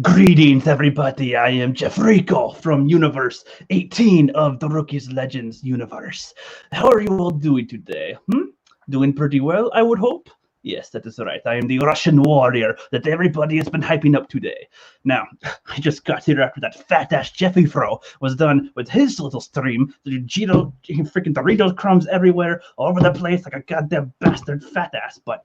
Greetings, everybody. I am Jeffrico from Universe 18 of the Rookies Legends universe. How are you all doing today? Doing pretty well, I would hope? Yes, that is right. I am the Russian warrior that everybody has been hyping up today. Now, I just got here after that fat-ass Jeffrey was done with his little stream. The freaking Doritos crumbs everywhere, all over the place like a goddamn bastard fat-ass, but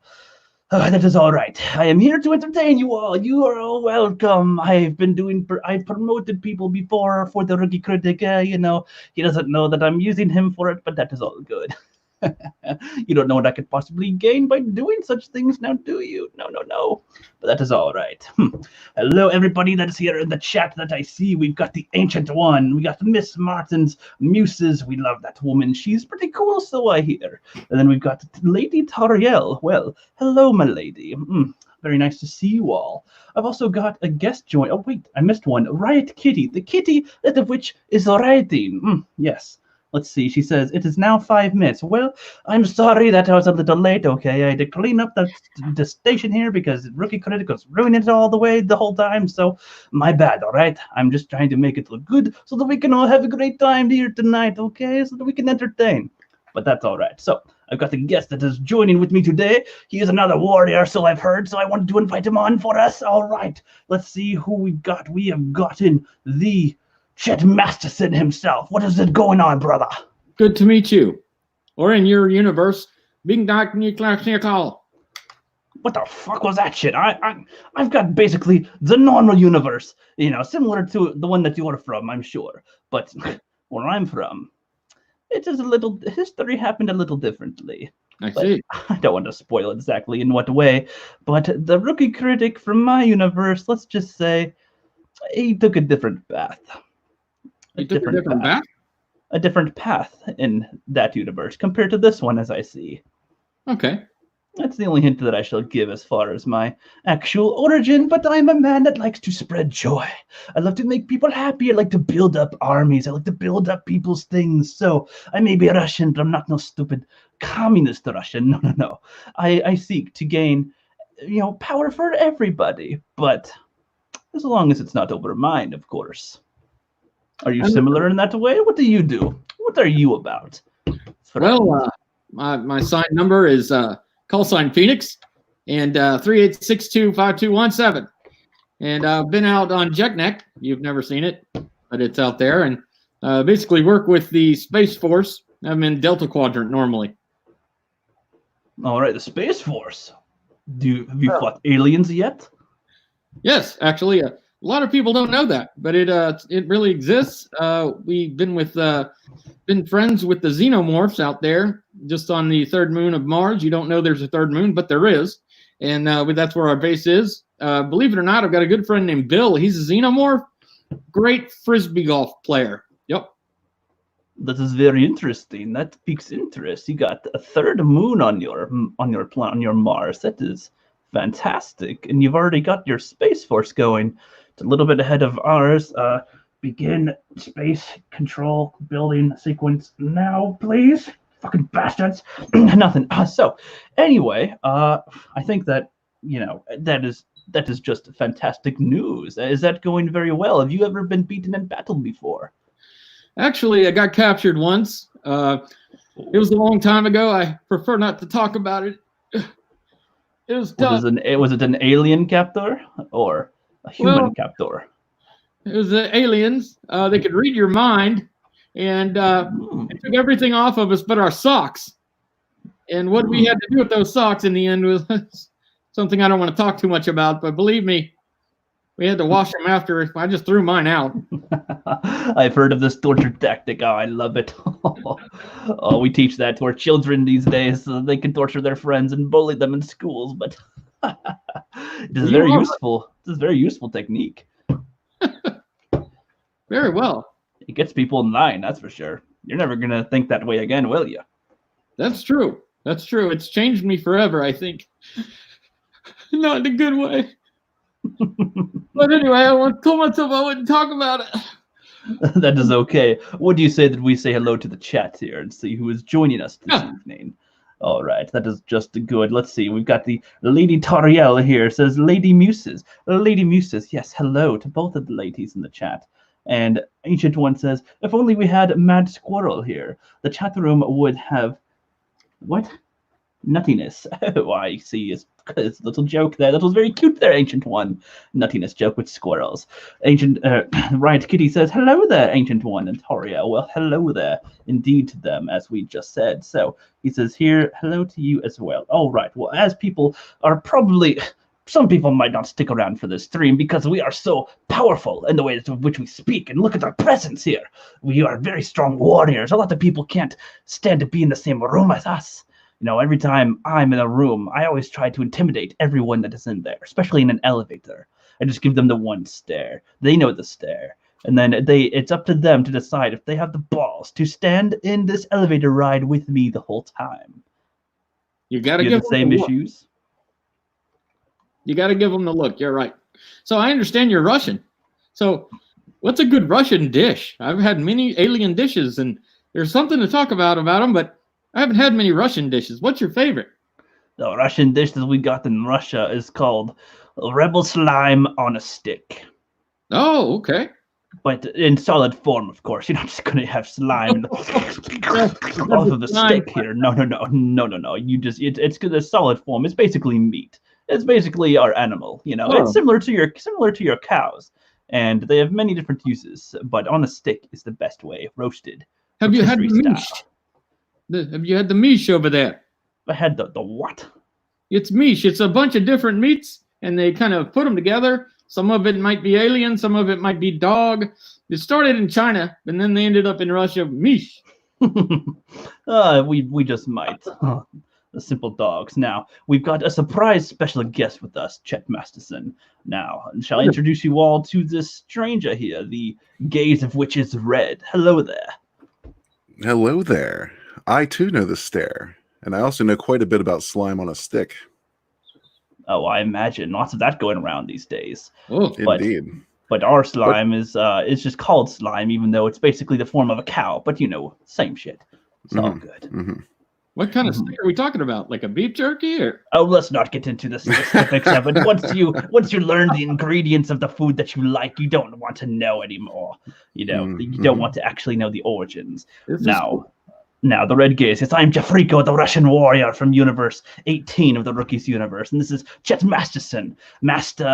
that is all right. I am here to entertain you all. You are all welcome. I've promoted people before for the rookie critic. He doesn't know that I'm using him for it, but that is all good. You don't know what I could possibly gain by doing such things now, do you? No, no, no. But that is all right. Hello, everybody that is here in the chat that I see. We've got the Ancient One. We got Miss Martin's Muses. We love that woman. She's pretty cool, so I hear. And then we've got Lady Tariel. Well, hello, my lady. Very nice to see you all. I've also got a guest join. Oh, wait, I missed one. Riot Kitty. The kitty, that of which is rioting. Yes. Let's see, she says, it is now 5 minutes. Well, I'm sorry that I was a little late, okay? I had to clean up the station here because Rookie Critic was ruining it all the whole time, so my bad, all right? I'm just trying to make it look good so that we can all have a great time here tonight, okay? So that we can entertain. But that's all right. So I've got the guest that is joining with me today. He is another warrior, so I've heard, so I wanted to invite him on for us. All right, let's see who we've got. We have gotten the Chet Masterson himself. What is it going on, brother? Good to meet you. Or in your universe, being What the fuck was that shit? I've got basically the normal universe, similar to the one that you're from, I'm sure. But where I'm from, it is history happened a little differently. I see. I don't want to spoil exactly in what way, but the rookie critic from my universe, let's just say, he took a different path. A different path? A different path in that universe compared to this one, as I see. Okay. That's the only hint that I shall give as far as my actual origin, but I'm a man that likes to spread joy. I love to make people happy. I like to build up armies. I like to build up people's things. So I may be Russian, but I'm not no stupid communist Russian. No, no, no. I seek to gain, power for everybody, but as long as it's not over mine, of course. Are you similar in that way? What do you do? What are you about? Well, my sign number is call sign Phoenix and 38625217. And I've been out on Jetneck. You've never seen it, but it's out there. And basically work with the Space Force. I'm in Delta Quadrant normally. All right, the Space Force. Have you fought aliens yet? Yes, actually. A lot of people don't know that, but it really exists. We've been friends with the xenomorphs out there, just on the third moon of Mars. You don't know there's a third moon, but there is, and that's where our base is. Believe it or not, I've got a good friend named Bill. He's a xenomorph, great frisbee golf player. Yep. That is very interesting. That piques interest. You got a third moon on your Mars. That is fantastic, and you've already got your Space Force going. It's a little bit ahead of ours. Begin space control building sequence now, please. Fucking bastards. Nothing. So, anyway, I think that that is just fantastic news. Is that going very well? Have you ever been beaten in battle before? Actually, I got captured once. It was a long time ago. I prefer not to talk about it. It was tough. Was it an alien captor or a human captor? It was the aliens. They could read your mind, and they took everything off of us but our socks. And what we had to do with those socks in the end was something I don't want to talk too much about, but believe me, we had to wash them after. I just threw mine out. I've heard of this torture tactic. Oh, I love it. Oh, we teach that to our children these days so that they can torture their friends and bully them in schools, but it is very useful. It's a very useful technique. Very well. It gets people in line, that's for sure. You're never going to think that way again, will you? That's true. That's true. It's changed me forever, I think. Not in a good way. But anyway, I told myself I wouldn't talk about it. That is okay. What do you say that we say hello to the chat here and see who is joining us this evening? All right, that is just good. Let's see. We've got the Lady Toriel here. It says Lady Muses. Lady Muses, yes, hello to both of the ladies in the chat. And Ancient One says, if only we had Mad Squirrel here. The chat room would have... What? Nuttiness. Oh, I see. It's a little joke there. That was very cute there, Ancient One. Nuttiness joke with squirrels. Riot Kitty says, hello there, Ancient One and Toriel. Well, hello there indeed to them, as we just said. So he says here, hello to you as well. All right. Well, as people are probably... Some people might not stick around for this stream because we are so powerful in the ways in which we speak. And look at our presence here. We are very strong warriors. A lot of people can't stand to be in the same room as us. You know, every time I'm in a room, I always try to intimidate everyone that is in there, especially in an elevator. I just give them the one stare. They know the stare. And then it's up to them to decide if they have the balls to stand in this elevator ride with me the whole time. You got to give the same issues. You got to give them the look. You're right. So I understand you're Russian. So what's a good Russian dish? I've had many alien dishes, and there's something to talk about them, but I haven't had many Russian dishes. What's your favorite? The Russian dish that we got in Russia is called rebel slime on a stick. Oh, okay. But in solid form, of course. You're not just going to have slime off of the stick here. No. It's a solid form. It's basically meat. It's basically our animal, you know. Oh. It's similar to your cows, and they have many different uses. But on a stick is the best way, roasted. Have you had the mish? Have you had the mish over there? I had the what? It's mish. It's a bunch of different meats, and they kind of put them together. Some of it might be alien, some of it might be dog. It started in China, and then they ended up in Russia. Mish. We just might. The simple dogs. Now, we've got a surprise special guest with us, Chet Masterson. Now, shall I introduce you all to this stranger here, the gaze of which is red. Hello there. Hello there. I, too, know the stare, and I also know quite a bit about slime on a stick. Oh, I imagine. Lots of that going around these days. Oh, indeed. But our slime is just called slime, even though it's basically the form of a cow. But, you know, same shit. It's all good. Mm-hmm. What kind of steak are we talking about? Like a beef jerky, or? Oh, let's not get into the specifics of it. Once you learn the ingredients of the food that you like, you don't want to know anymore. You know, you don't want to actually know the origins. Now, the red gaze. Yes, I'm Jeffrico, the Russian warrior from Universe 18 of the Rookies universe, and this is Chet Masterson. What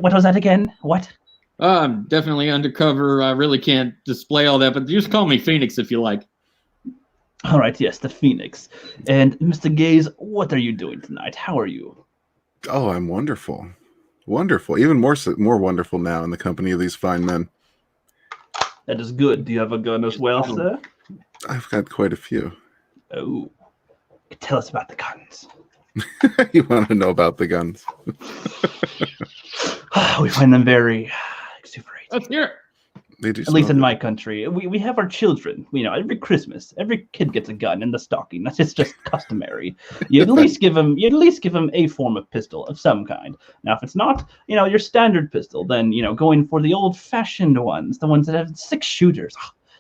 was that again? What? I'm definitely undercover. I really can't display all that, but just call me Phoenix if you like. All right, yes, the Phoenix. And Mr. Gaze, what are you doing tonight? How are you? Oh, I'm wonderful. Wonderful. Even more wonderful now in the company of these fine men. That is good. Do you have a gun as well, sir? I've got quite a few. Oh. Tell us about the guns. You want to know about the guns? We find them very exuberating. Let's hear it. They do. At least in my country, we have our children. You know, every Christmas, every kid gets a gun in the stocking. That's just customary. You at least give them a form of pistol of some kind. Now, if it's not, you know, your standard pistol, then going for the old-fashioned ones, the ones that have 6 shooters.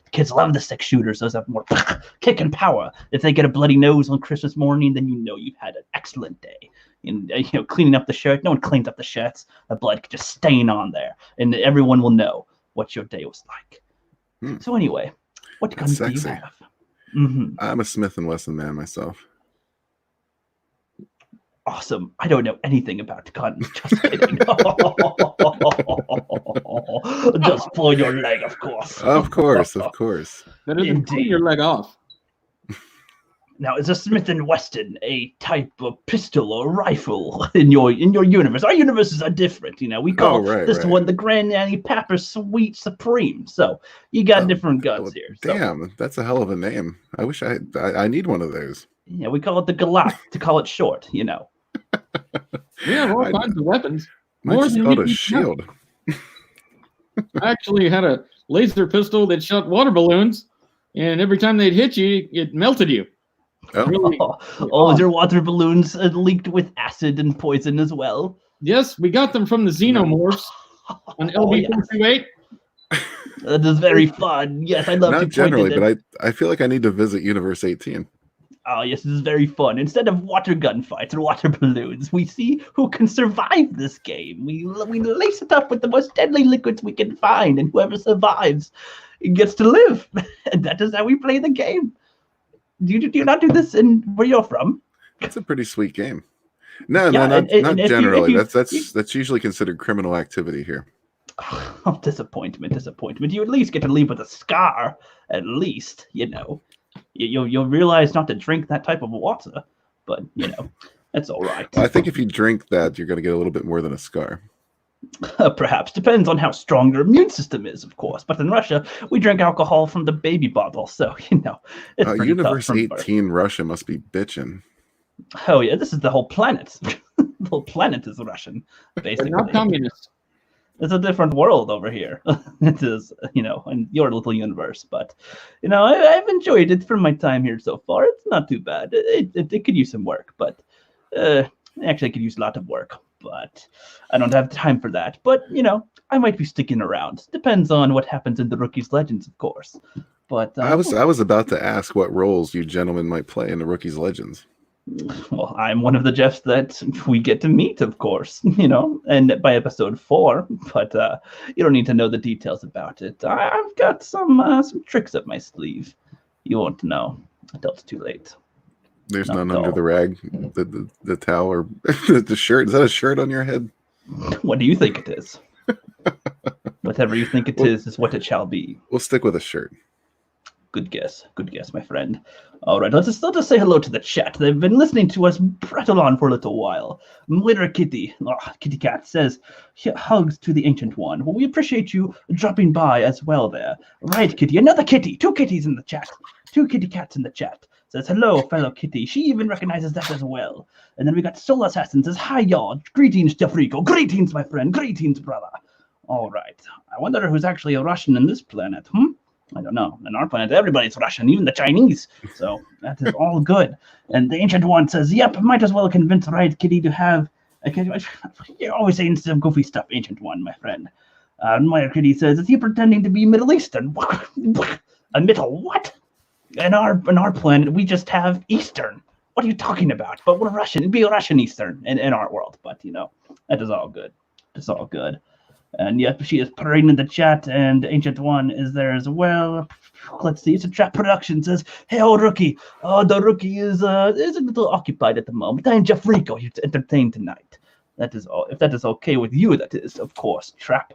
The kids love the 6 shooters. Those have more kick and power. If they get a bloody nose on Christmas morning, then you know you've had an excellent day. And cleaning up the shirt. No one cleans up the shirts. The blood could just stain on there, and everyone will know what your day was like. So anyway, what guns do you have? I'm a Smith & Wesson man myself. Awesome. I don't know anything about guns. Just kidding. Just pull your leg, of course. Of course. That isn't pull your leg off. Now, is a Smith & Wesson a type of pistol or rifle in your universe? Our universes are different, we call this one the Granddaddy Papper Sweet Supreme. So you got different guns here. Damn, that's a hell of a name. I wish I need one of those. Yeah, we call it the Galat to call it short, We have all kinds of weapons. More than called a shield. I actually had a laser pistol that shot water balloons, and every time they'd hit you, it melted you. Really? Your water balloons leaked with acid and poison as well? Yes, we got them from the xenomorphs on LB-428. That is very fun. Yes, I love Not generally, but I feel like I need to visit Universe 18. Oh, yes, this is very fun. Instead of water gunfights or water balloons, we see who can survive this game. We lace it up with the most deadly liquids we can find, and whoever survives gets to live. And that is how we play the game. Do you not do this in where you're from? It's a pretty sweet game. No, Yeah, not and if generally. you, That's usually considered criminal activity here. Oh, disappointment. You at least get to leave with a scar. At least, you'll realize not to drink that type of water. But that's all right. I think if you drink that, you're going to get a little bit more than a scar. Perhaps depends on how strong your immune system is, of course. But in Russia, we drink alcohol from the baby bottle, so it's pretty Universe tough 18 Russia must be bitching. Oh yeah, this is the whole planet. The whole planet is Russian, basically. They're not communist. It's a different world over here. It is, in your little universe. But, I've enjoyed it from my time here so far. It's not too bad. It could use some work, but actually, it could use a lot of work. But I don't have time for that. But, I might be sticking around. Depends on what happens in the Rookies Legends, of course. But I was about to ask what roles you gentlemen might play in the Rookies Legends. Well, I'm one of the Jeffs that we get to meet, of course, and by episode 4, but you don't need to know the details about it. I've got some tricks up my sleeve. You won't know until it's too late. There's none under the rag, the towel, or the shirt. Is that a shirt on your head? What do you think it is? Whatever you think it is what it shall be. We'll stick with a shirt. Good guess, my friend. All right, let's just say hello to the chat. They've been listening to us prattle on for a little while. Mlitter Kitty, Kitty Cat says, hugs to the Ancient One. Well, we appreciate you dropping by as well there. Right, Kitty, another kitty. 2 kitties in the chat. 2 kitty cats in the chat. Says, hello, fellow kitty. She even recognizes that as well. And then we got Soul Assassin says, hi, y'all. Greetings, Jeffrico. Greetings, my friend. Greetings, brother. All right. I wonder who's actually a Russian in this planet, I don't know. In our planet, everybody's Russian, even the Chinese. So that is all good. And the Ancient One says, yep, might as well convince Right Kitty to have... You're always saying some goofy stuff, Ancient One, my friend. Meyer Kitty says, is he pretending to be Middle Eastern? A middle what? In our planet, we just have Eastern. What are you talking about? But we're Russian. It'd be a Russian Eastern in our world. But, that is all good. It's all good. And yep, she is purring in the chat, and Ancient One is there as well. Let's see, it's a Trap Production says, hey, old Rookie. Oh, the Rookie is a little occupied at the moment. I am Jeffrico here to entertain tonight. That is all. If that is okay with you, that is, of course, Trap.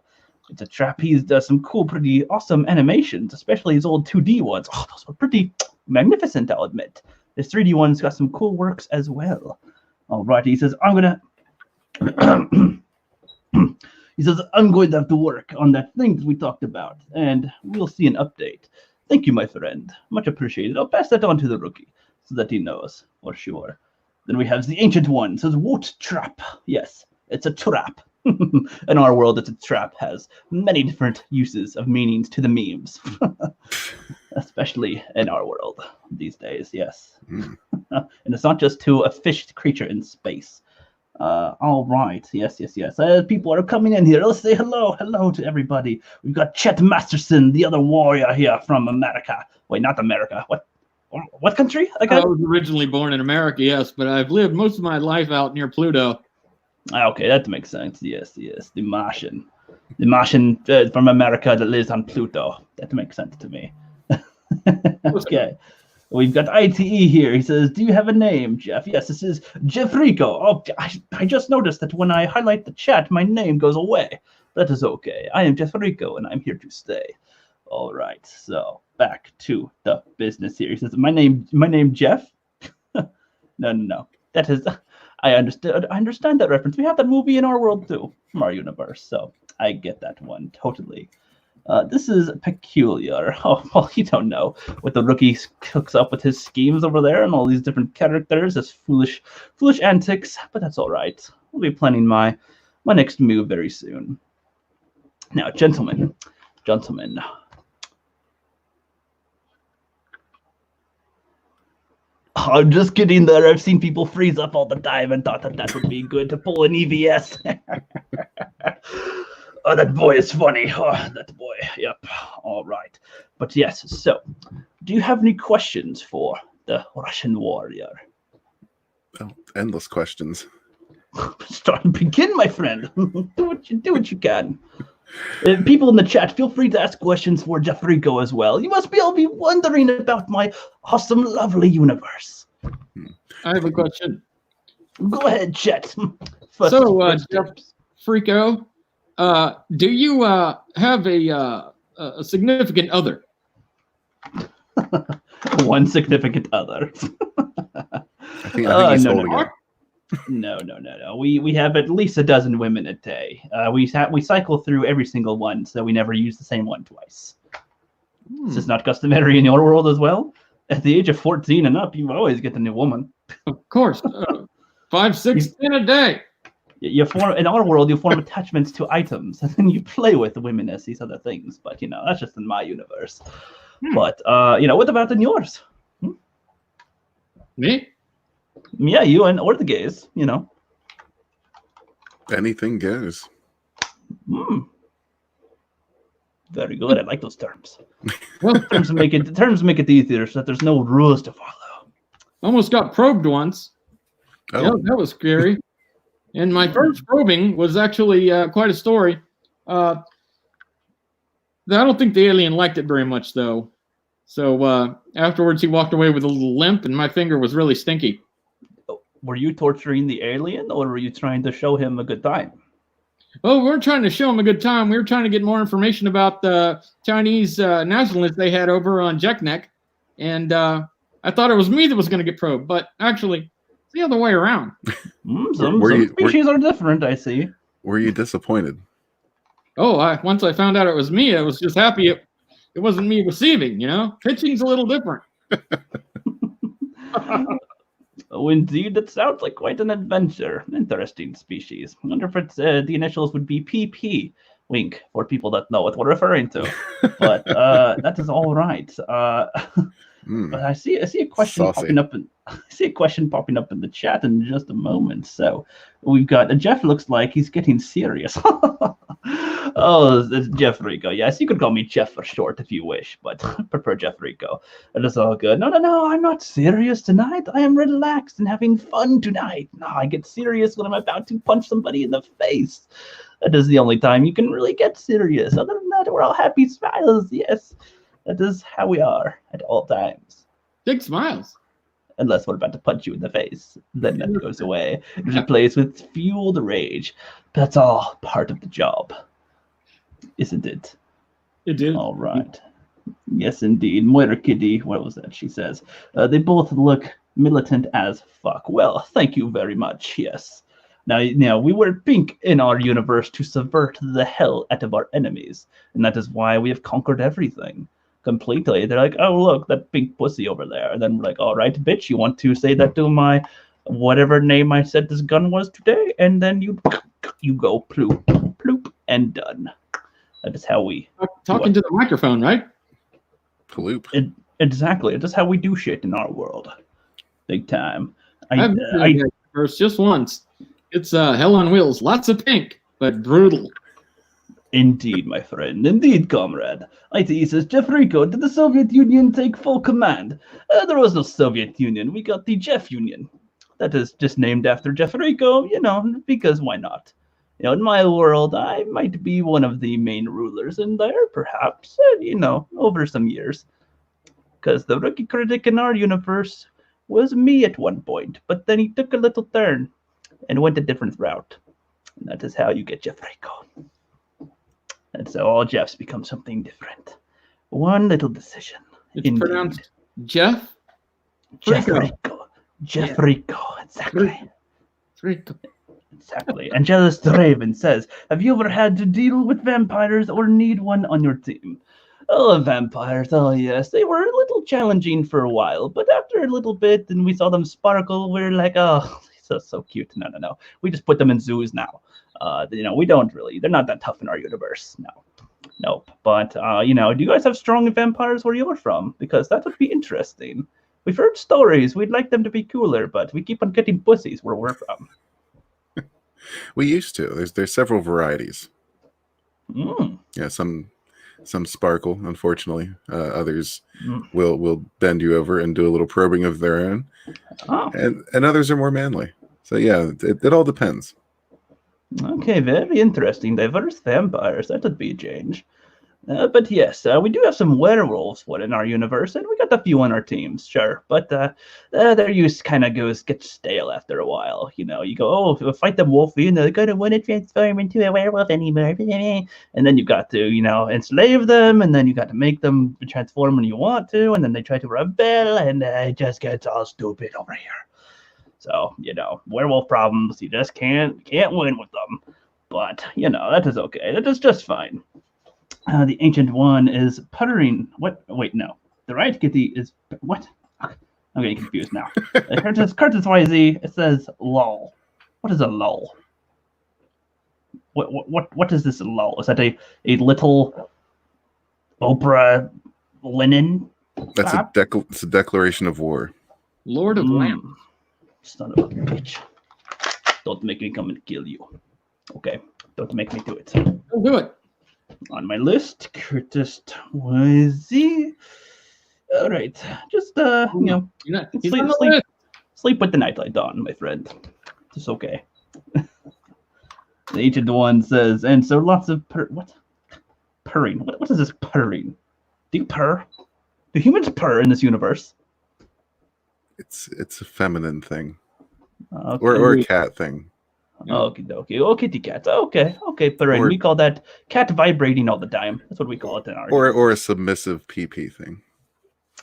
It's a Trap. He's does some cool, pretty awesome animations, especially his old 2D ones. Oh, those were pretty magnificent, I'll admit. His 3D ones got some cool works as well. All right, he says, I'm going to... He says, I'm going to have to work on that thing that we talked about, and we'll see an update. Thank you, my friend. Much appreciated. I'll pass that on to the Rookie so that he knows for sure. Then we have the Ancient One. It says, what trap? Yes, it's a trap. In our world, it's a trap. Has many different uses of meanings to the memes. Especially in our world these days, yes. And it's not just to a fish creature in space. All right. Yes. People are coming in here. Let's say hello to everybody. We've got Chet Masterson, the other warrior here from America. Wait, not America. What country? I was originally born in America, yes, but I've lived most of my life out near Pluto. Okay, that makes sense. Yes. The Martian from America that lives on Pluto. That makes sense to me. Okay. We've got ITE here. He says, do you have a name, Jeff? Yes, this is Jeffrico. Oh, I just noticed that when I highlight the chat, my name goes away. That is okay. I am Jeffrico, and I'm here to stay. All right, so back to the business here. He says, my name Jeff? No. That is, I understand that reference. We have that movie in our world, too, from our universe, so I get that one totally. This is peculiar. Oh, well, you don't know what the Rookie cooks up with his schemes over there and all these different characters, his foolish antics, but that's all right. We'll be planning my next move very soon. Now, gentlemen. I'm just kidding there. I've seen people freeze up all the time and thought that would be good to pull an EVS. Oh, that boy is funny. Oh, that boy. Yep. All right. But yes, so do you have any questions for the Russian warrior? Oh, endless questions. Begin, my friend. do what you can. People in the chat, feel free to ask questions for Jeffrico as well. You must be all be wondering about my awesome, lovely universe. I have a question. Go ahead, chat. Jeffrico, do you have a significant other? One significant other. I think he's no, holding it. No. We have at least a dozen women a day. We cycle through every single one, so we never use the same one twice. This is not customary in your world as well. At the age of 14 and up, you always get a new woman. Of course, 5, 6, 10 a day. You form in our world. You form attachments to items, and then you play with the women as these other things. But that's just in my universe. But what about in yours? Me? Yeah, you or the gays. Anything goes. Very good. I like those terms. Well, terms make it easier so that there's no rules to follow. Almost got probed once. Oh. Yeah, that was scary. And my first probing was actually quite a story. I don't think the alien liked it very much, though. So afterwards, he walked away with a little limp, and my finger was really stinky. Were you torturing the alien, or were you trying to show him a good time? Oh, we weren't trying to show him a good time. We were trying to get more information about the Chinese nationalists they had over on Jeknek. And I thought it was me that was going to get probed, but actually, it's the other way around. Some species are different, I see. Were you disappointed? Oh, once I found out it was me, I was just happy it wasn't me receiving, Pitching's a little different. Oh, indeed, that sounds like quite an adventure. Interesting species. I wonder if it's the initials would be PP. Wink, for people that know what we're referring to. But that is all right. But I see a question popping up. I see a question popping up in the chat in just a moment. So we've got Jeff. Looks like he's getting serious. Oh, it's Jeffrico. Yes, you could call me Jeff for short if you wish, but I prefer Jeffrico. It is all good. No, I'm not serious tonight. I am relaxed and having fun tonight. No, I get serious when I'm about to punch somebody in the face. That is the only time you can really get serious. Other than that, we're all happy smiles. Yes, that is how we are at all times. Big smiles. Unless we're about to punch you in the face. Then that goes away. It's replaced with fueled rage. That's all part of the job. Isn't it? It is. All right. Yes, indeed. Moira Kitty, what was that she says? They both look militant as fuck. Well, thank you very much. Yes. Now, we wear pink in our universe to subvert the hell out of our enemies. And that is why we have conquered everything. Completely. They're like, oh, look, that pink pussy over there. And then we're like, all right, bitch, you want to say that to my whatever name I said this gun was today? And then you go ploop, ploop, and done. That is how we... Talking to the microphone, right? Ploop. Exactly. That's how we do shit in our world. Big time. I've been first just once. It's hell on wheels. Lots of pink, but brutal. Indeed, my friend. Indeed, comrade. IT says, Jeffrico, did the Soviet Union take full command? There was no Soviet Union. We got the Jeff Union. That is just named after Jeffrico, because why not? In my world, I might be one of the main rulers in there, perhaps, over some years. Because the rookie critic in our universe was me at one point, but then he took a little turn and went a different route. And that is how you get Jeffrico. And so all Jeffs become something different. One little decision. It's pronounced Jeff? Jeffrico. Jeffrico, exactly. Jeffrico. Exactly. Angelus Draven says, have you ever had to deal with vampires or need one on your team? Oh, vampires. Oh, yes. They were a little challenging for a while, but after a little bit and we saw them sparkle, we're like, oh, so cute. No. We just put them in zoos now. We don't really. They're not that tough in our universe. No. Nope. But, do you guys have strong vampires where you're from? Because that would be interesting. We've heard stories. We'd like them to be cooler, but we keep on getting pussies where we're from. We used to. There's several varieties. Yeah, some Some sparkle, unfortunately. Others Mm. will bend you over and do a little probing of their own, Oh, and others are more manly. So yeah, it all depends. okay, very interesting. Diverse vampires. That would be a change. But yes, we do have some werewolves in our universe, and we got a few on our teams, sure. But their use kind of gets stale after a while. You know, you go, oh, fight the wolfie, and they're gonna want to transform into a werewolf anymore. And then you got to, enslave them, and then you got to make them transform when you want to, and then they try to rebel, and it just gets all stupid over here. So, werewolf problems, you just can't win with them. But, that is okay. That is just fine. The Ancient One is puttering. What? Wait, no. The right kitty is what? I'm getting confused now. Curtis YZ. It says lol. What is a lol? What is this lol? Is that a little Oprah linen? That's it's a declaration of war. Lord of Lamb. Son of a bitch! Don't make me come and kill you. Okay, don't make me do it. Don't do it. On my list, Curtis YZ. All right, just sleep with the nightlight on, my friend. It's okay. The Ancient One says, and so lots of purring. What is this purring? Do you purr? Do humans purr in this universe? It's a feminine thing, Okay. or a cat thing. Okie dokie. Oh, kitty cat. Okay, purring. We call that cat vibrating all the time. That's what we call it in our or a submissive pee thing.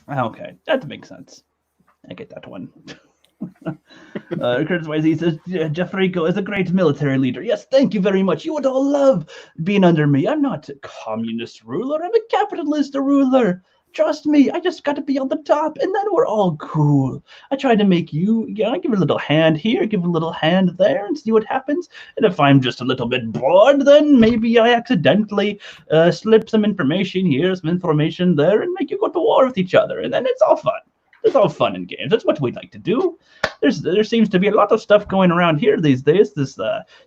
Okay, that makes sense. I get that one. Curtis Wisey says, Jeffrico is a great military leader. Yes, thank you very much. You would all love being under me. I'm not a communist ruler. I'm a capitalist ruler. Trust me, I just got to be on the top, and then we're all cool. I try to make you, give a little hand here, give a little hand there, and see what happens. And if I'm just a little bit bored, then maybe I accidentally slip some information here, some information there, and make you go to war with each other. And then it's all fun. It's all fun and games. That's what we like to do. There seems to be a lot of stuff going around here these days. This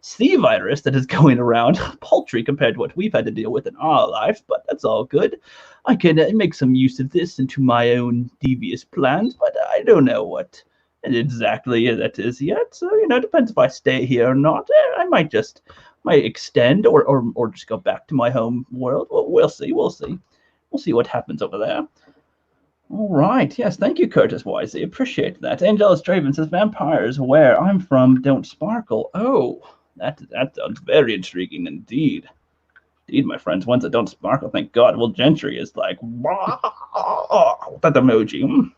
C virus that is going around, paltry compared to what we've had to deal with in our life, but that's all good. I can make some use of this into my own devious plans, but I don't know what exactly that is yet. So, it depends if I stay here or not. I might extend or just go back to my home world. We'll see. We'll see what happens over there. All right. Yes, thank you, Curtis Wisey. Appreciate that. Angelus Draven says, vampires where I'm from don't sparkle. Oh, that sounds very intriguing indeed. Indeed, my friends, ones that don't sparkle, thank God. Well, Gentry is like, that emoji.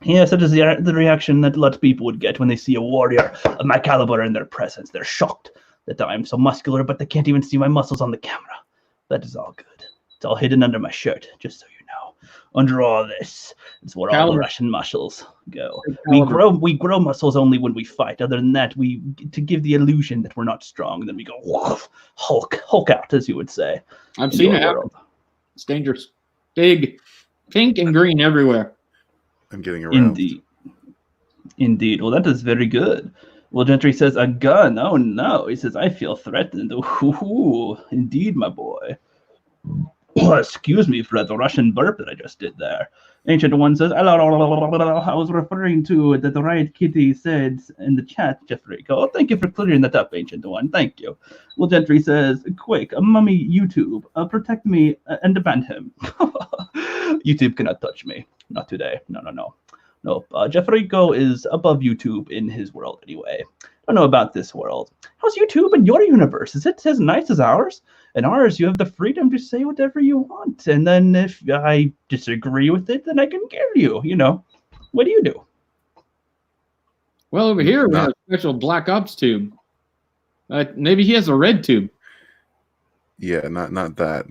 Yes, it is the reaction that a lot of people would get when they see a warrior of my caliber in their presence. They're shocked that I'm so muscular, but they can't even see my muscles on the camera. That is all good. It's all hidden under my shirt, just so you know. Under all this is where all the Russian muscles go. We grow muscles only when we fight. Other than that, to give the illusion that we're not strong. And then we go Hulk out, as you would say. I've seen it happen. It's dangerous. Big, pink and green everywhere. I'm getting around. Indeed. Well, that is very good. Well, Gentry says, a gun. Oh, no. He says, I feel threatened. Ooh, indeed, my boy. Oh, excuse me for the Russian burp that I just did there. Ancient One says, I was referring to that the right kitty said in the chat, Jeffrico. Oh, thank you for clearing that up, Ancient One. Thank you. Well, Gentry says, quick, mummy YouTube, protect me and ban him. YouTube cannot touch me. Not today. No. Jeffrico is above YouTube in his world anyway. I don't know about this world. How's YouTube in your universe? Is it as nice as ours? In ours, you have the freedom to say whatever you want. And then if I disagree with it, then I can kill you. What do you do? Well, over here, we have a special Black Ops tube. Maybe he has a red tube. Yeah, not that.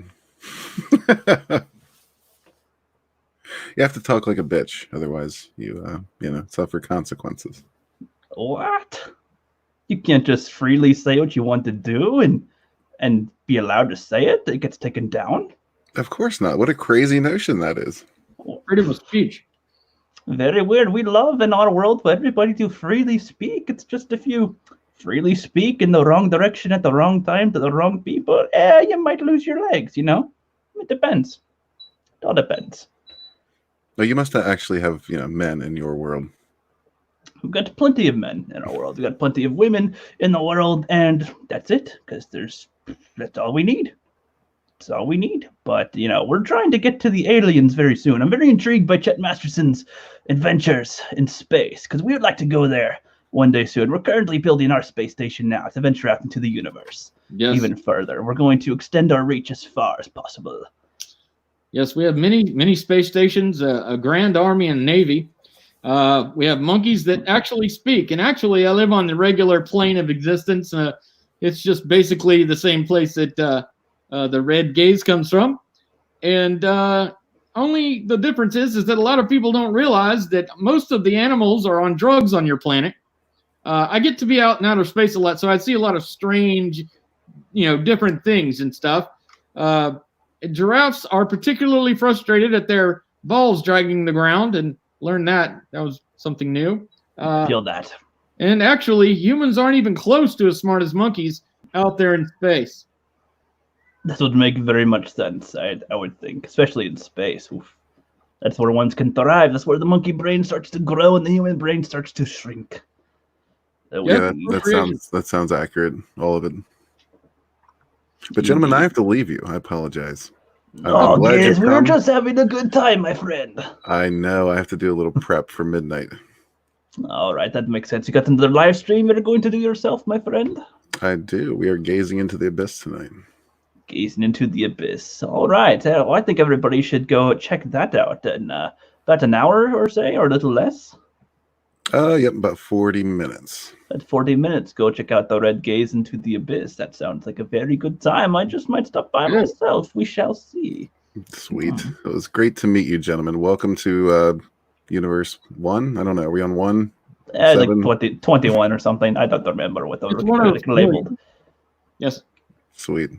You have to talk like a bitch. Otherwise, you suffer consequences. What? You can't just freely say what you want to do and be allowed to say it? It gets taken down? Of course not. What a crazy notion that is. Freedom of speech. Very weird. We love in our world for everybody to freely speak. It's just if you freely speak in the wrong direction at the wrong time to the wrong people, you might lose your legs, It's It depends. It all depends. No, you must actually have, men in your world. We've got plenty of men in our world. We've got plenty of women in the world, and that's it, because that's all we need. That's all we need. But, we're trying to get to the aliens very soon. I'm very intrigued by Chet Masterson's adventures in space, because we would like to go there one day soon. We're currently building our space station now to venture out into the universe even further. We're going to extend our reach as far as possible. Yes, we have many space stations, a grand army and navy. We have monkeys that actually speak. And actually, I live on the regular plane of existence. It's just basically the same place that the red gaze comes from. And only the difference is that a lot of people don't realize that most of the animals are on drugs on your planet. I get to be out in outer space a lot, so I see a lot of strange, different things and stuff. Giraffes are particularly frustrated at their balls dragging the ground, and learned that was something new. Feel that. And actually, humans aren't even close to as smart as monkeys out there in space. This would make very much sense, I would think, especially in space. Oof. That's where one can thrive. That's where the monkey brain starts to grow and the human brain starts to shrink. That sounds accurate, all of it. But gentlemen, I have to leave you. I apologize. I'm glad yes, we were just having a good time, my friend. I know. I have to do a little prep for midnight. All right, that makes sense. You got another live stream you're going to do yourself, my friend? I do. We are gazing into the abyss tonight. Gazing into the abyss. All right. Well, I think everybody should go check that out in about an hour or so, or a little less. Yep, about 40 minutes. At 40 minutes, go check out the Red Gaze into the Abyss. That sounds like a very good time. I just might stop by myself. We shall see. Sweet. It was great to meet you, gentlemen. Welcome to Universe 1. I don't know. Are we on 1? Like 21 or something. I don't remember what the critic labeled. Yes. Sweet.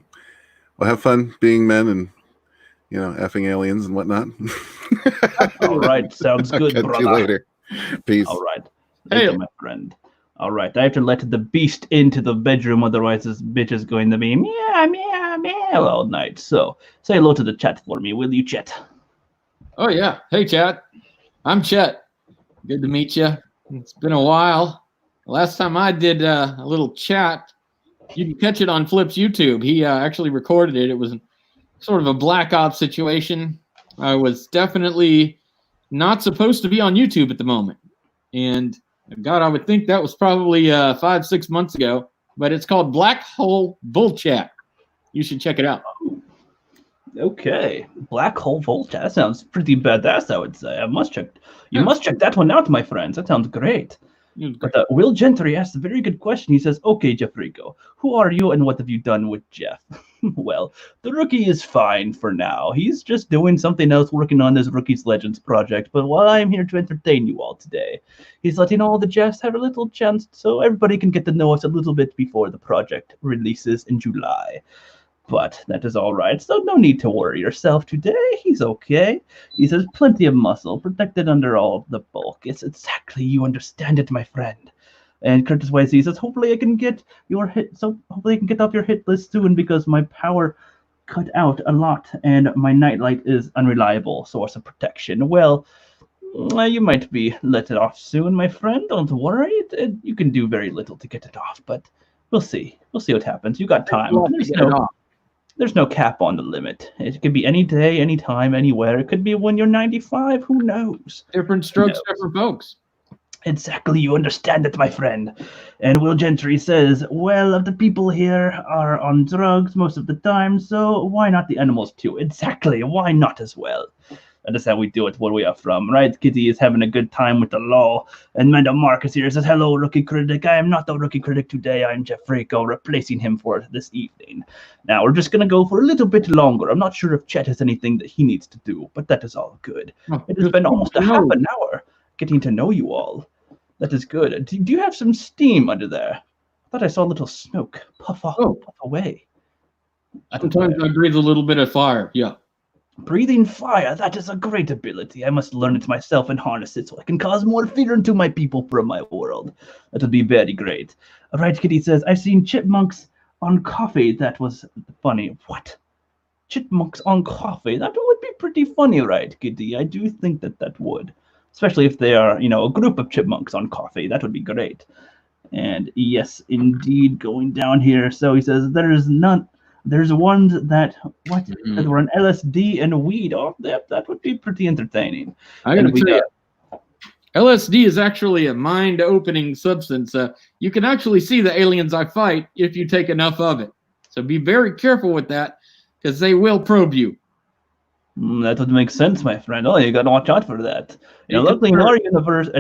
Well, have fun being men and, effing aliens and whatnot. All right. Sounds good, brother. Catch you later. Peace. All right. Thank you, my friend. All right. I have to let the beast into the bedroom, otherwise this bitch is going to be meow, meow, meow all night. So say hello to the chat for me, will you, Chet? Oh, yeah. Hey, Chet. I'm Chet. Good to meet you. It's been a while. Last time I did a little chat, you can catch it on Flip's YouTube. He actually recorded it. It was sort of a black ops situation. I was definitely not supposed to be on YouTube at the moment. And God, I would think that was probably 5-6 months ago, but it's called Black Hole Bull Chat. You should check it out. Okay. Black Hole Bull Chat. That sounds pretty badass, I would say. You must check that one out, my friends. That sounds great. But Will Gentry asked a very good question. He says, okay, Jeffrico, who are you and what have you done with Jeff? Well, the rookie is fine for now. He's just doing something else, working on this Rookies Legends project. But while I'm here to entertain you all today, he's letting all the Jeffs have a little chance so everybody can get to know us a little bit before the project releases in July. But that is all right, so no need to worry yourself today. He's okay. He says plenty of muscle, protected under all of the bulk. It's exactly, you understand it, my friend. And Curtis Wisey says, hopefully I can get off your hit list soon because my power cut out a lot and my nightlight is unreliable source of protection. Well, you might be let it off soon, my friend. Don't worry. You can do very little to get it off, but we'll see. We'll see what happens. You got time. There's no cap on the limit. It could be any day, any time, anywhere. It could be when you're 95. Who knows? Different strokes, different folks. Exactly. You understand it, my friend. And Will Gentry says, well, the people here are on drugs most of the time, so why not the animals too? Exactly. Why not as well? That is how we do it where we are from, right? Kitty is having a good time with the law. And Mendo Marcus here says, hello, Rookie Critic. I am not the Rookie Critic today. I'm Jeffrico, replacing him for this evening. Now, we're just going to go for a little bit longer. I'm not sure if Chet has anything that he needs to do, but that is all good. It has been almost half an hour getting to know you all. That is good. Do you have some steam under there? I thought I saw a little smoke puff away. Sometimes I breathe a little bit of fire, yeah. Breathing fire, that is a great ability. I must learn it myself and harness it so I can cause more fear into my people from my world. That would be very great. All right, Kitty says, I've seen chipmunks on coffee. That was funny. What? chipmunks on coffee. That would be pretty funny, right, Giddy? I do think that would. Especially if they are, a group of chipmunks on coffee. That would be great. And yes, indeed, going down here. So he says, there's ones that that were on LSD and weed. Oh, that would be pretty entertaining. I gotta tell you, LSD is actually a mind-opening substance. You can actually see the aliens I fight if you take enough of it. So be very careful with that, because they will probe you. That would make sense, my friend. Oh, you gotta watch out for that. Luckily in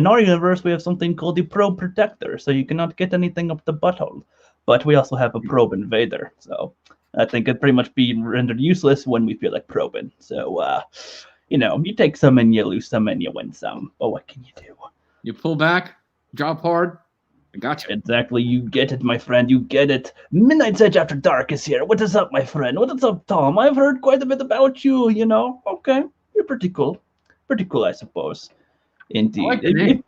our universe, we have something called the probe protector, so you cannot get anything up the butthole. But we also have a probe invader, so I think it'd pretty much be rendered useless when we feel like probing. So, you take some and you lose some and you win some. But what can you do? You pull back, drop hard. I got you. Exactly. You get it, my friend. You get it. Midnight's Edge After Dark is here. What is up, my friend? What is up, Tom? I've heard quite a bit about you, Okay. You're pretty cool. Pretty cool, I suppose. Indeed. Like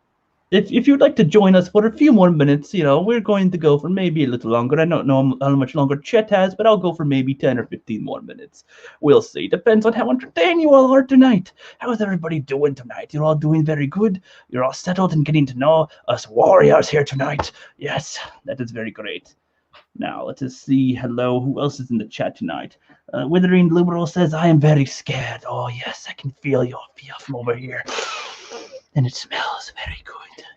if you'd like to join us for a few more minutes, we're going to go for maybe a little longer. I don't know how much longer Chet has, but I'll go for maybe 10 or 15 more minutes. We'll see. Depends on how entertained you all are tonight. How is everybody doing tonight? You're all doing very good. You're all settled and getting to know us warriors here tonight. Yes, that is very great. Now, let us see. Hello, who else is in the chat tonight? Withering Liberal says, I am very scared. Oh, yes, I can feel your fear from over here. And it smells very good.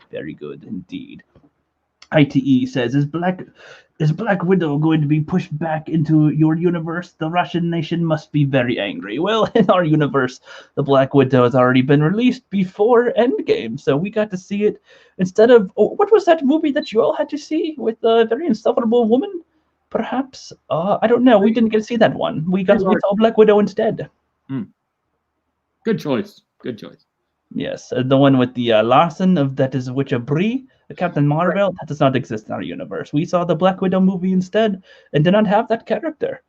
Very good indeed. ITE says, is Black Widow going to be pushed back into your universe? The Russian nation must be very angry. Well, in our universe, the Black Widow has already been released before Endgame, so we got to see it instead of... what was that movie that you all had to see with a very insufferable woman? Perhaps? I don't know. We didn't get to see that one. We saw Black Widow instead. Good choice. Good choice. Yes, the one with the Larson of That Is Witcher Brie, Captain Marvel, right. That does not exist in our universe. We saw the Black Widow movie instead and did not have that character.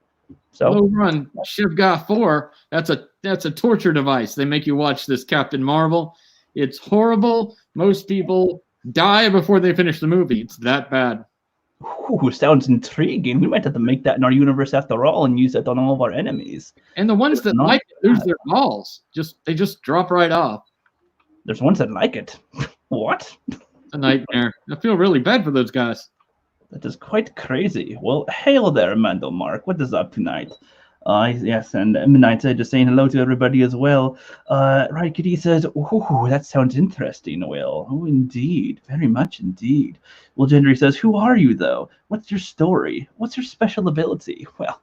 So low run Shivga 4, that's a torture device. They make you watch this Captain Marvel. It's horrible. Most people die before they finish the movie. It's that bad. Ooh, sounds intriguing. We might have to make that in our universe after all and use it on all of our enemies. And the ones that like it lose their balls. They just drop right off. There's ones that like it. What? A nightmare. I feel really bad for those guys. That is quite crazy. Well, hail there, Mandel Mark. What is up tonight? Yes, and Midnight said just saying hello to everybody as well. Right, Kitty says, ooh, that sounds interesting, Will. Oh, indeed. Very much indeed. Well, Gendry says, who are you, though? What's your story? What's your special ability? Well,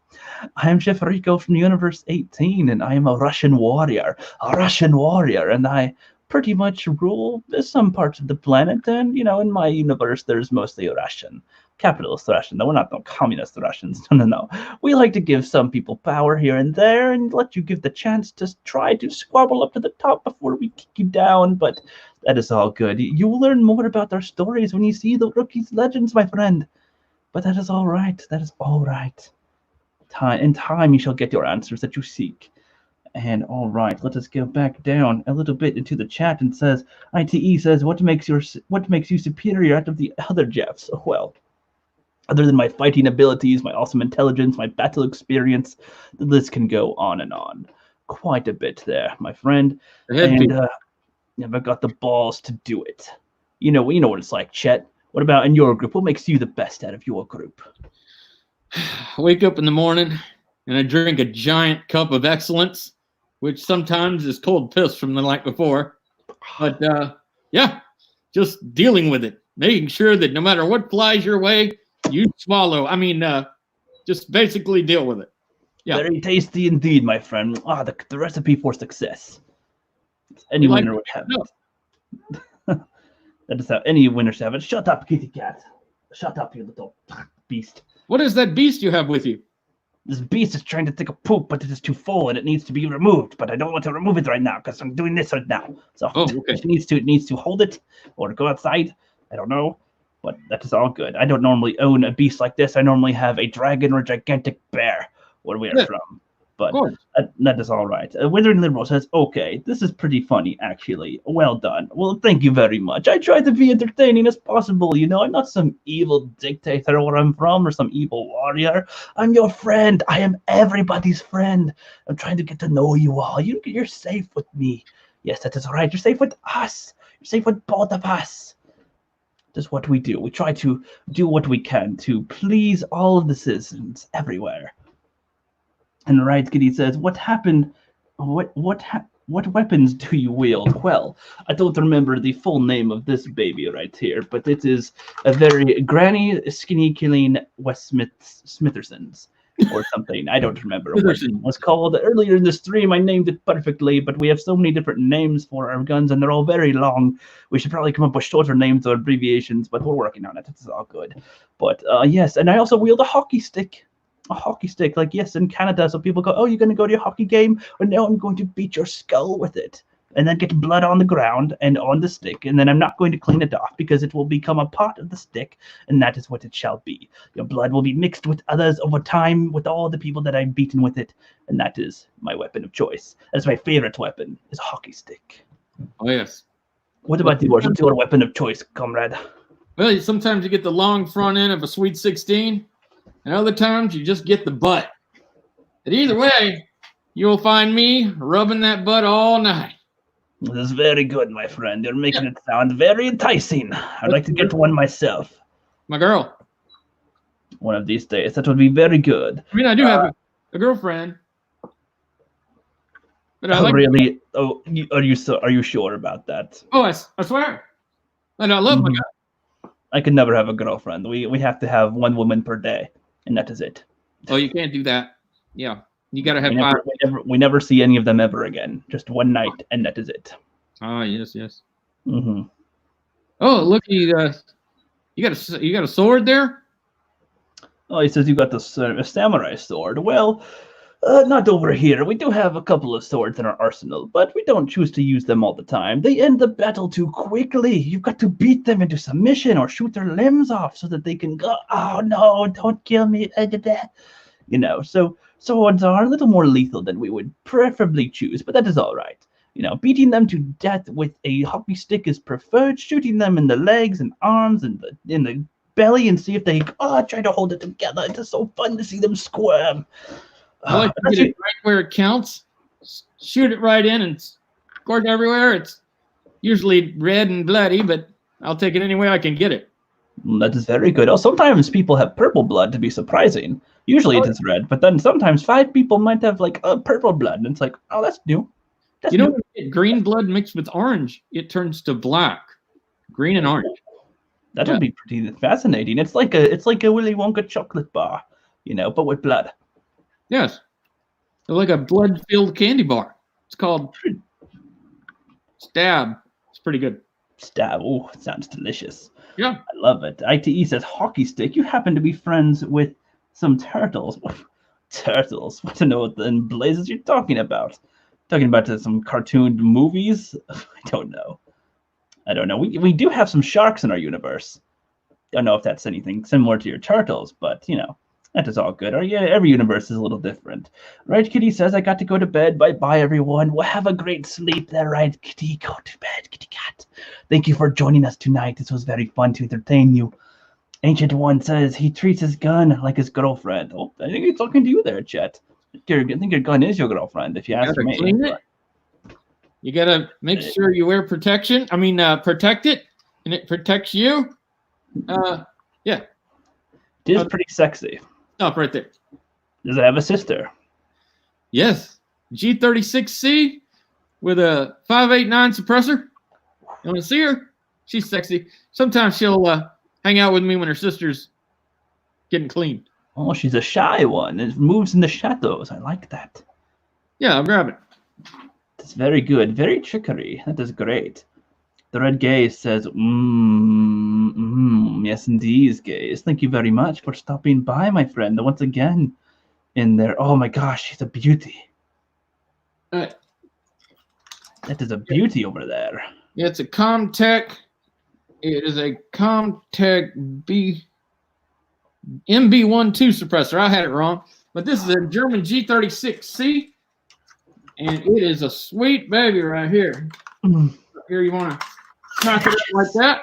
I am Jeffrico from Universe 18, and I am a Russian warrior, and I pretty much rule some parts of the planet, and in my universe there's mostly Russian, capitalist Russian. No, we're not no communist Russians. No. We like to give some people power here and there, and let you give the chance to try to squabble up to the top before we kick you down. But that is all good. You will learn more about our stories when you see the Rookies Legends, my friend. But that is all right. That is all right. In time, you shall get your answers that you seek. And all right, let us go back down a little bit into the chat and says, ITE says, what makes you superior out of the other Jeffs? Well, other than my fighting abilities, my awesome intelligence, my battle experience, the list can go on and on. Quite a bit there, my friend. And I've got the balls to do it. You know what it's like, Chet. What about in your group? What makes you the best out of your group? I wake up in the morning and I drink a giant cup of excellence, which sometimes is cold piss from the night before. But just dealing with it, making sure that no matter what flies your way, you swallow. Just basically deal with it. Yeah. Very tasty indeed, my friend. The recipe for success. Any winner would have it. That is how any winner should have it. Shut up, kitty cat. Shut up, you little beast. What is that beast you have with you? This beast is trying to take a poop, but it is too full and it needs to be removed. But I don't want to remove it right now because I'm doing this right now. So it needs to hold it or go outside. I don't know. But that is all good. I don't normally own a beast like this. I normally have a dragon or a gigantic bear where we are from. but course. that is all right. Withering Liberal says, okay, this is pretty funny, actually. Well done. Well, thank you very much. I try to be entertaining as possible, you know. I'm not some evil dictator where I'm from or some evil warrior. I'm your friend. I am everybody's friend. I'm trying to get to know you all. You're safe with me. Yes, that is right. You're safe with us. You're safe with both of us. That's what we do. We try to do what we can to please all of the citizens everywhere. And Right Kitty says, "What happened? What weapons do you wield?" Well, I don't remember the full name of this baby right here, but it is a very granny, skinny killing West Smitherson's or something. I don't remember what it was called. Earlier in the stream, I named it perfectly, but we have so many different names for our guns, and they're all very long. We should probably come up with shorter names or abbreviations, but we're working on it. It's all good. But yes, and I also wield a hockey stick. A hockey stick, like, yes, in Canada, so people go, oh, you're going to go to your hockey game? Or no, I'm going to beat your skull with it. And then get blood on the ground and on the stick, and then I'm not going to clean it off because it will become a part of the stick, and that is what it shall be. Your blood will be mixed with others over time with all the people that I've beaten with it, and that is my weapon of choice. That's my favorite weapon, is a hockey stick. Oh, yes. What about yours? What's your weapon of choice, comrade? Well, sometimes you get the long front end of a Sweet 16, and other times you just get the butt. But either way, you'll find me rubbing that butt all night. This is very good, my friend. You're making it sound very enticing. I'd like to get one myself. My girl. One of these days. That would be very good. I mean, I do have a girlfriend. But I like really? Oh, are you sure about that? Oh, I swear. And I love my girl. I could never have a girlfriend. We have to have one woman per day, and that is it. Oh, you can't do that. Yeah. You got to have we never see any of them ever again. Just one night, and that is it. Oh, yes. Mm-hmm. Oh, look, you got a sword there? Oh, he says you got a samurai sword. Well, not over here. We do have a couple of swords in our arsenal, but we don't choose to use them all the time. They end the battle too quickly. You've got to beat them into submission or shoot their limbs off so that they can go, oh, no, don't kill me. You know, so swords are a little more lethal than we would preferably choose, but that is all right. You know, beating them to death with a hockey stick is preferred. Shooting them in the legs and arms and in the belly and see if they try to hold it together. It's just so fun to see them squirm. I like to get it right where it counts. Shoot it right in and squirt everywhere. It's usually red and bloody, but I'll take it any way I can get it. That is very good. Oh, sometimes people have purple blood, to be surprising. Usually it is red, but then sometimes 5 people might have like purple blood, and it's like, oh, that's new. That's new. When you get green blood mixed with orange, it turns to black. Green and orange. That would be pretty fascinating. It's like a Willy Wonka chocolate bar, you know, but with blood. Yes. It's like a blood-filled candy bar. It's called Stab. It's pretty good. Stab. Oh, it sounds delicious. Yeah. I love it. ITE says, hockey stick, you happen to be friends with some turtles. Turtles? I don't know what in blazes you're talking about. Talking about some cartoon movies? I don't know. We do have some sharks in our universe. Don't know if that's anything similar to your turtles, but, you know, that is all good. Every universe is a little different. Right Kitty says, I got to go to bed. Bye-bye, everyone. Well, have a great sleep there, Right Kitty. Go to bed, kitty cat. Thank you for joining us tonight. This was very fun to entertain you. Ancient One says he treats his gun like his girlfriend. Oh, I think he's talking to you there, Chet. I think your gun is your girlfriend, if you ask me. Clean it. You gotta make sure you wear protection. I mean, protect it, and it protects you. Yeah. It is pretty sexy. Stop right there. Does it have a sister? Yes. G36C with a 589 suppressor. You want to see her? She's sexy. Sometimes she'll hang out with me when her sister's getting clean. Oh, she's a shy one. It moves in the shadows. I like that. Yeah, I'll grab it. That's very good. Very trickery. That is great. The Red Gaze says, yes, indeed, Gaze. Thank you very much for stopping by, my friend. Once again, in there. Oh, my gosh, she's a beauty. That is a beauty over there. Yeah, it's a Comtech. It is a Comtech MB12 suppressor. I had it wrong. But this is a German G36C, and it is a sweet baby right here. Mm. Here you want to cock it up like that,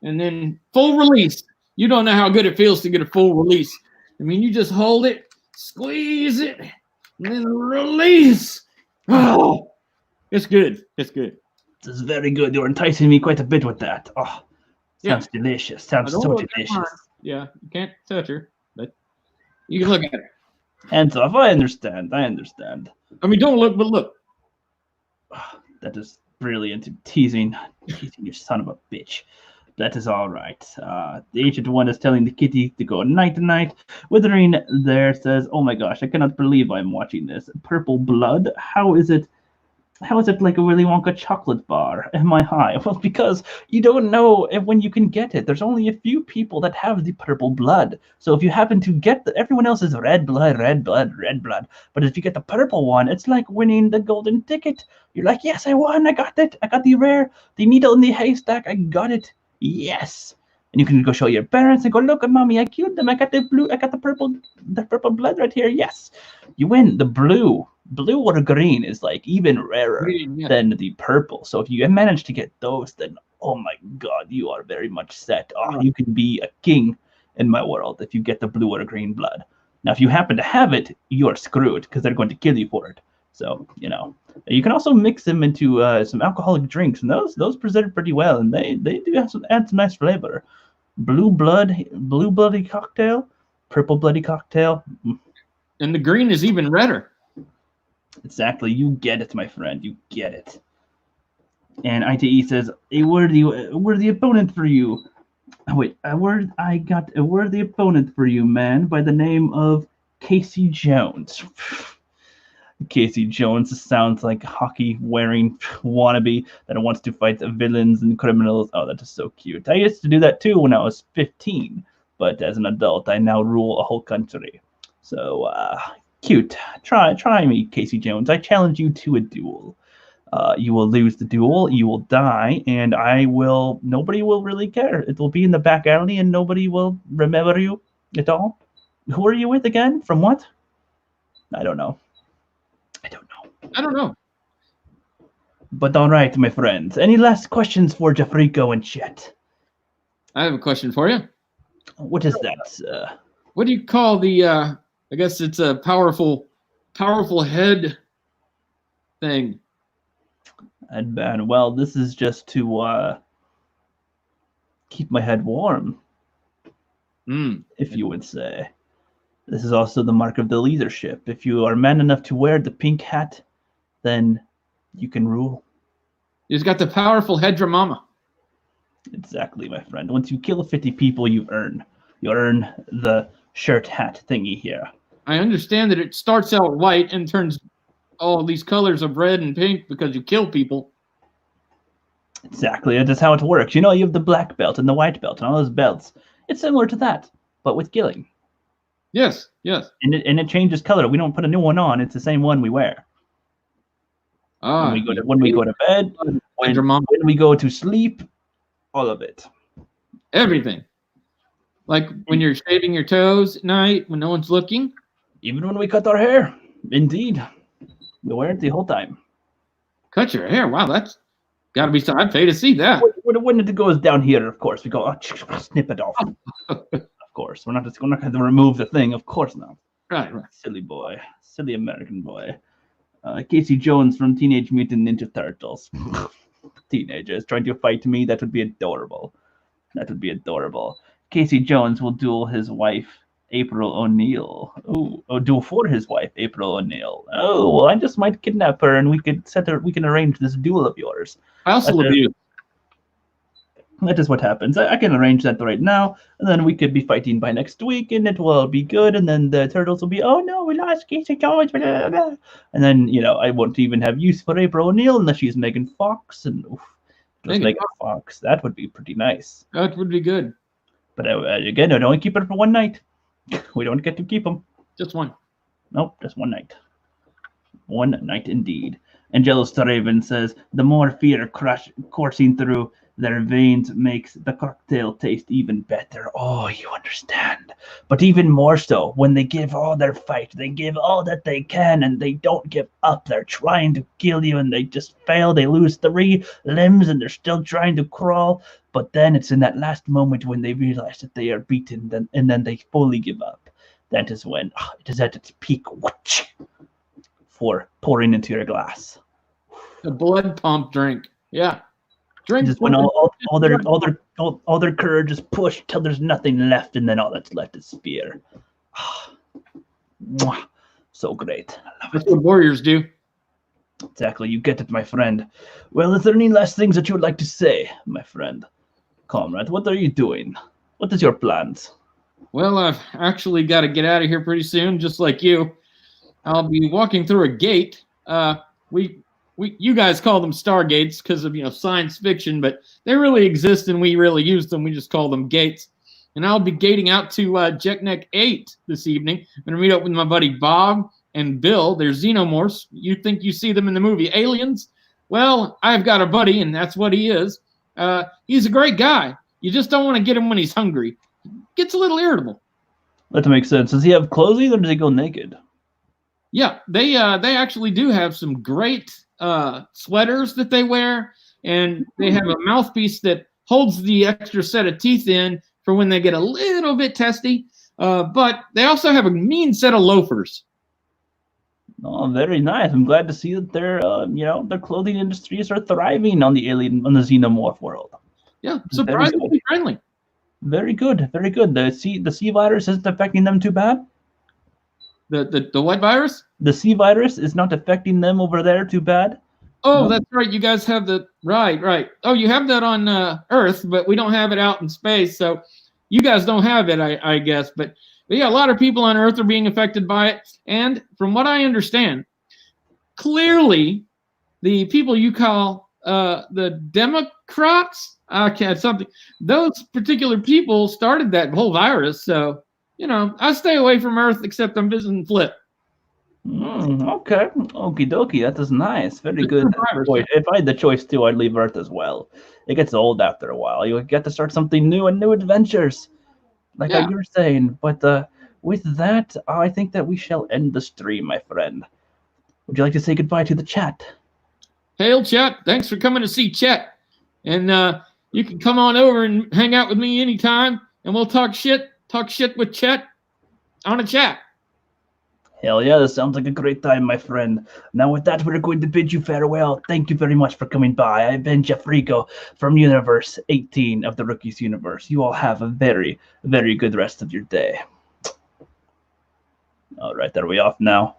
and then full release. You don't know how good it feels to get a full release. I mean, you just hold it, squeeze it, and then release. Oh, it's good. It's good. This is very good. You're enticing me quite a bit with that. Oh, sounds delicious. Sounds so delicious. Yeah, you can't touch her, but you can look at her. Hands off. I understand. I understand. I mean, don't look, but look. Oh, that is brilliant. Teasing, you son of a bitch. That is all right. The ancient one is telling the kitty to go night night. Withering there says, "Oh my gosh, I cannot believe I'm watching this. Purple blood. How is it? How is it like a Willy Wonka chocolate bar? Am I high?" Well, because you don't know when you can get it. There's only a few people that have the purple blood. So if you happen to get everyone else is red blood, red blood, red blood. But if you get the purple one, it's like winning the golden ticket. You're like, yes, I won. I got it. I got the needle in the haystack. I got it. Yes. And you can go show your parents and go, look, mommy, I killed them. I got the purple blood right here. Yes. You win. The blue or green is like even rarer than the purple. So if you manage to get those, then oh my god, you are very much set. Oh, you can be a king in my world if you get the blue or green blood. Now, if you happen to have it, you are screwed because they're going to kill you for it. So, you can also mix them into some alcoholic drinks, and those present pretty well, and they do add some nice flavor. Blue bloody cocktail, purple bloody cocktail. And the green is even redder. Exactly. You get it, my friend. You get it. And ITE says, a worthy opponent for you. I got a worthy opponent for you, man, by the name of Casey Jones. Casey Jones sounds like a hockey-wearing wannabe that wants to fight villains and criminals. Oh, that is so cute. I used to do that too when I was 15, but as an adult, I now rule a whole country. So, cute. Try me, Casey Jones. I challenge you to a duel. You will lose the duel, you will die, and nobody will really care. It will be in the back alley and nobody will remember you at all. Who are you with again? From what? I don't know. But all right, my friends. Any last questions for Jeffrico and Chet? I have a question for you. What is that? What do you call the, I guess it's a powerful head thing? And well, this is just to keep my head warm, if you would say. This is also the mark of the leadership. If you are man enough to wear the pink hat, then you can rule. He's got the powerful head mama. Exactly, my friend. Once you kill 50 people, you earn the shirt hat thingy here. I understand that it starts out white and turns all these colors of red and pink because you kill people. Exactly. That's how it works. You have the black belt and the white belt and all those belts. It's similar to that, but with killing. Yes. And it changes color. We don't put a new one on. It's the same one we wear. When we go to bed, when we go to sleep, all of it. Everything. Like when you're shaving your toes at night when no one's looking. Even when we cut our hair. Indeed. We wear it the whole time. Cut your hair? Wow, that's got to be something. I'd pay to see that. When it goes down here, of course, we go, snip it off. Of course. We're not going to remove the thing. Of course not. Right. Silly boy. Silly American boy. Casey Jones from Teenage Mutant Ninja Turtles. Teenagers trying to fight me. That would be adorable. Casey Jones will duel his wife, April O'Neil. Duel for his wife, April O'Neil. Oh, well, I just might kidnap her and we can arrange this duel of yours. I also love you. That is what happens. I can arrange that right now, and then we could be fighting by next week, and it will be good. And then the turtles will be, oh no, we lost Casey Jones, blah, blah, blah. And then I won't even have use for April O'Neil unless she's Megan Fox, and Megan Fox. That would be pretty nice. That would be good. But again, I only keep it for one night. We don't get to keep them. Just one. Nope, just one night. One night indeed. Angelo Straven says, the more fear coursing through their veins makes the cocktail taste even better. Oh, you understand. But even more so, when they give all their fight, they give all that they can, and they don't give up. They're trying to kill you, and they just fail. They lose 3 limbs, and they're still trying to crawl. But then it's in that last moment when they realize that they are beaten, and then they fully give up. That is when it is at its peak for pouring into your glass. The blood pump drink. Yeah. Drink Just when all their courage is pushed till there's nothing left, and then all that's left is fear. Mwah. So great. I love That's it. what warriors do. Exactly. You get it, my friend. Well, is there any last things that you would like to say, my friend? Comrade, what are you doing? What is your plans? Well, I've actually got to get out of here pretty soon, just like you. I'll be walking through a gate. You guys call them stargates because of science fiction, but they really exist and we really use them. We just call them gates. And I'll be gating out to Jetnek 8 this evening. I'm gonna meet up with my buddy Bob and Bill. They're xenomorphs. You think you see them in the movie Aliens? Well, I've got a buddy, and that's what he is. He's a great guy. You just don't want to get him when he's hungry. Gets a little irritable. That makes sense. Does he have clothing or does he go naked? Yeah, they actually do have some great sweaters that they wear, and they have a mouthpiece that holds the extra set of teeth in for when they get a little bit testy. But they also have a mean set of loafers. Oh, very nice. I'm glad to see that their clothing industries are thriving on the xenomorph world. Yeah, surprisingly friendly. Very good, very good. The C virus isn't affecting them too bad. The what virus? The C virus is not affecting them over there too bad. Oh, that's right. You guys have the right. Oh, you have that on Earth, but we don't have it out in space. So you guys don't have it, I guess. But yeah, a lot of people on Earth are being affected by it. And from what I understand, clearly the people you call the Democrats, those particular people started that whole virus. So, I stay away from Earth except I'm visiting Flip. Okay. Okie dokie. That is nice. Very good. If I had the choice too, I'd leave Earth as well. It gets old after a while. You get to start something new and new adventures, like you were saying. But with that, I think that we shall end the stream, my friend. Would you like to say goodbye to the chat? Hail, Chet. Thanks for coming to see Chet. And you can come on over and hang out with me anytime, and we'll talk shit with Chet on a chat. Hell yeah, this sounds like a great time, my friend. Now with that, we're going to bid you farewell. Thank you very much for coming by. I've been Jeffrico from Universe 18 of the Rookies Universe. You all have a very, very good rest of your day. All right, are we off now?